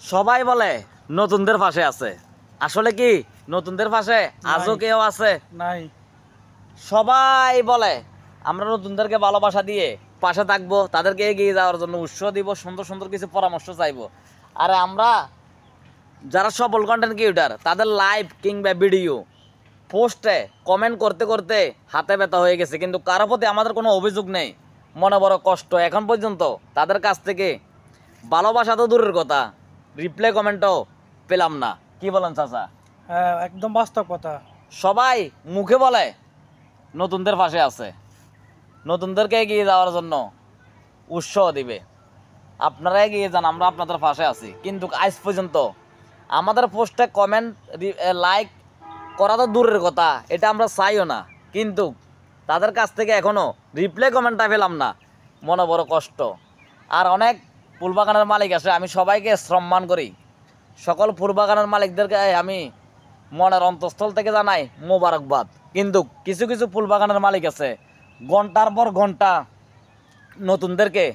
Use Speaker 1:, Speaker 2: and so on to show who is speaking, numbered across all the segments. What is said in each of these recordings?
Speaker 1: সবাই বলে নতুনদের পাশে আছে, আসলে কি নতুনদের পাশে আজও কেউ আছে?
Speaker 2: নাই।
Speaker 1: সবাই বলে আমরা নতুনদেরকে ভালোবাসা দিয়ে পাশে থাকবো, তাদেরকে এগিয়ে যাওয়ার জন্য উৎসাহ দিব, সুন্দর সুন্দর কিছু পরামর্শ চাইবো। আরে আমরা যারা সফল কন্টেন্ট ক্রিয়েটর তাদের লাইভ কিংবা ভিডিও পোস্টে কমেন্ট করতে করতে হাতে ব্যথা হয়ে গেছে, কিন্তু কারো প্রতি আমাদের কোনো অভিযোগ নেই, মনে বড় কষ্ট। এখন পর্যন্ত তাদের কাছ থেকে ভালোবাসা তো দূরের কথা, রিপ্লাই কমেন্টও পেলাম না। কি বলেন চাচা?
Speaker 2: হ্যাঁ, একদম বাস্তব কথা।
Speaker 1: সবাই মুখে বলে নতুনদের পাশে আছে, নতুনদেরকে এগিয়ে যাওয়ার জন্য উৎসাহ দিবে, আপনারা এগিয়ে যান, আমরা আপনাদের পাশে আছি। কিন্তু আজ পর্যন্ত আমাদের পোস্টে কমেন্ট লাইক করা তো দূরের কথা, এটা আমরা চাইও না, কিন্তু তাদের কাছ থেকে এখনও রিপ্লাই কমেন্টটা পেলাম না, মনে বড় কষ্ট। আর অনেক ফুলবাগানের মালিক আছে, আমি সবাইকে সম্মান করি, সকল ফুলবাগানের মালিকদেরকে আমি মনের অন্তঃস্থল থেকে জানাই মোবারকবাদ। কিন্তু কিছু কিছু ফুলবাগানের মালিক আছে ঘন্টার পর ঘন্টা নতুনদেরকে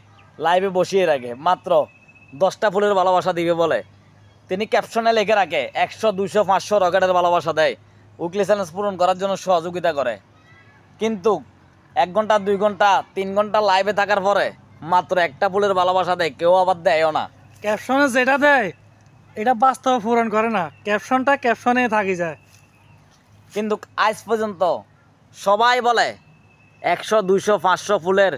Speaker 1: লাইভে বসিয়ে রাখে, মাত্র 10টা ফুলের ভালোবাসা দিবে বলে তিনি ক্যাপশনে লিখে রাখে 100, 200, 500 রকেটের ভালোবাসা দেয়, উইকলি চ্যালেঞ্জ পূরণ করার জন্য সহযোগিতা করে। কিন্তু 1 ঘন্টা, 2 ঘন্টা, 3 ঘন্টা লাইভে থাকার পরে মাত্র একটা ফুলের ভালোবাসা দেয়, কেউ আবার দেয়ও না।
Speaker 2: ক্যাপশনে যেটা দেয় এটা বাস্তব পূরণ করে না, ক্যাপশনটা ক্যাপশনে থাকি যায়।
Speaker 1: কিন্তু আজ পর্যন্ত সবাই বলে 100, 200, 500 ফুলের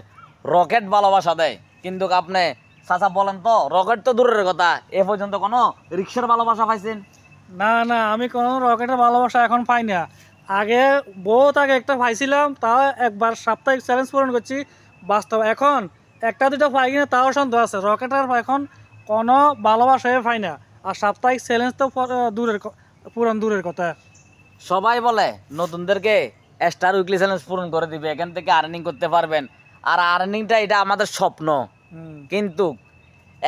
Speaker 1: রকেট ভালোবাসা দেয়, কিন্তু আপনি চাচা বলেন তো, রকেট তো দূরের কথা, এ পর্যন্ত কোনো রিক্সার ভালোবাসা পাইছেন?
Speaker 2: না না, আমি কোনো রকেটের ভালোবাসা এখন পাই না। আগে বহুত আগে একটা পাইছিলাম, তাও একবার সাপ্তাহিক চ্যালেঞ্জ পূরণ করছি, বাস্তব এখন একটা দুটো পাই কিনা তাও সন্দেহ আছে। রকেটের এখন কোনো ভালোবাসাই পাই না, আর সাপ্তাহিক চ্যালেঞ্জ তো পূরণ দূরের কথা।
Speaker 1: সবাই বলে নতুনদেরকে স্টার উইকলি চ্যালেঞ্জ পূরণ করে দিবে, এখান থেকে আর্নিং করতে পারবেন, আর আর্নিংটা এটা আমাদের স্বপ্ন। কিন্তু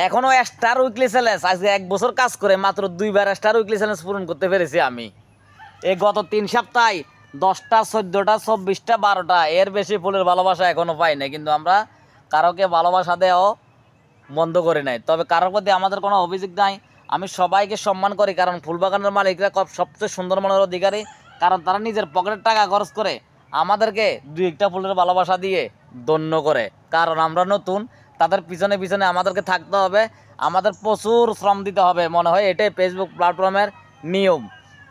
Speaker 1: এখনো স্টার উইকলি চ্যালেঞ্জ, আজকে 1 বছর কাজ করে মাত্র 2বার স্টার উইকলি চ্যালেঞ্জ পূরণ করতে পেরেছি আমি। এই গত 3 সপ্তাহে 10টা, 14টা, 24টা, 12টা, এর বেশি ফুলের ভালোবাসা এখনো পাই না। কিন্তু আমরা কারোকে ভালোবাসা দেওয়াও বন্ধ করে নাই, তবে কারোর প্রতি আমাদের কোনো অভিযোগ নাই। আমি সবাইকে সম্মান করি, কারণ ফুলবাগানের মালিকরা সবচেয়ে সুন্দর মনের অধিকারী, কারণ তারা নিজের পকেটের টাকা খরচ করে আমাদেরকে 2-1টা ফুলের ভালোবাসা দিয়ে ধন্য করে। কারণ আমরা নতুন, তাদের পিছনে পিছনে আমাদেরকে থাকতে হবে, আমাদের প্রচুর শ্রম দিতে হবে। মনে হয় এটাই ফেসবুক প্ল্যাটফর্মের নিয়ম।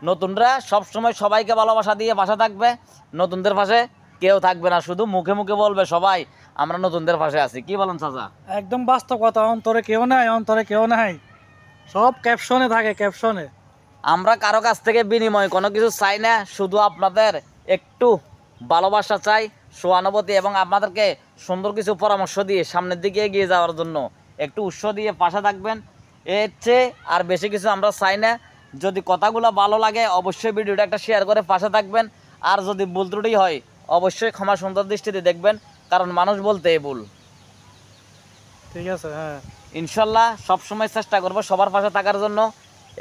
Speaker 1: নতুনরা সবসময় সবাইকে ভালোবাসা দিয়ে পাশে থাকবে, নতুনদের পাশে কেউ থাকবে না, শুধু মুখে মুখে বলবে সবাই আমরা নতুনদের পাশে আছি। কি বলেন চাচা?
Speaker 2: একদম বাস্তব কথা, অন্তরে কেউ নাই, অন্তরে কেউ নাই, সব ক্যাপশনে থাকে, ক্যাপশনে।
Speaker 1: আমরা কারো কাছ থেকে বিনিময় কোনো কিছু চাই না, শুধু আপনাদের একটু ভালোবাসা চাই, সহানুভূতি, এবং আপনাদেরকে সুন্দর কিছু পরামর্শ দিয়ে সামনের দিকে এগিয়ে যাওয়ার জন্য একটু উৎসাহ দিয়ে পাশে থাকবেন। এর চেয়ে আর বেশি কিছু আমরা চাই না। যদি কথাগুলো ভালো লাগে অবশ্যই ভিডিওটা একটা শেয়ার করে পাশে থাকবেন, আর যদি ভুল ত্রুটি হয় অবশ্যই ক্ষমা সুন্দর দৃষ্টিতে দেখবেন, কারণ মানুষ বলতে এই ভুল।
Speaker 2: ঠিক আছে, হ্যাঁ,
Speaker 1: ইনশাল্লাহ সবসময় চেষ্টা করবো সবার পাশে থাকার জন্য।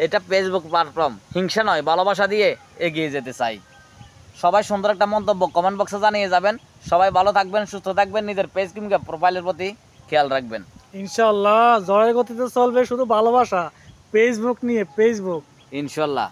Speaker 1: এটা ফেসবুক প্ল্যাটফর্ম, হিংসা নয়, ভালোবাসা দিয়ে এগিয়ে যেতে চাই। সবাই সুন্দর একটা মন্তব্য কমেন্ট বক্সে জানিয়ে যাবেন। সবাই ভালো থাকবেন, সুস্থ থাকবেন, নিজের পেজ কিংবা প্রোফাইলের প্রতি খেয়াল রাখবেন।
Speaker 2: ইনশাল্লাহ জয়ের গতিতে চলবে শুধু ভালোবাসা, ফেসবুক নিয়ে, ফেসবুক।
Speaker 1: ইনশাল্লাহ।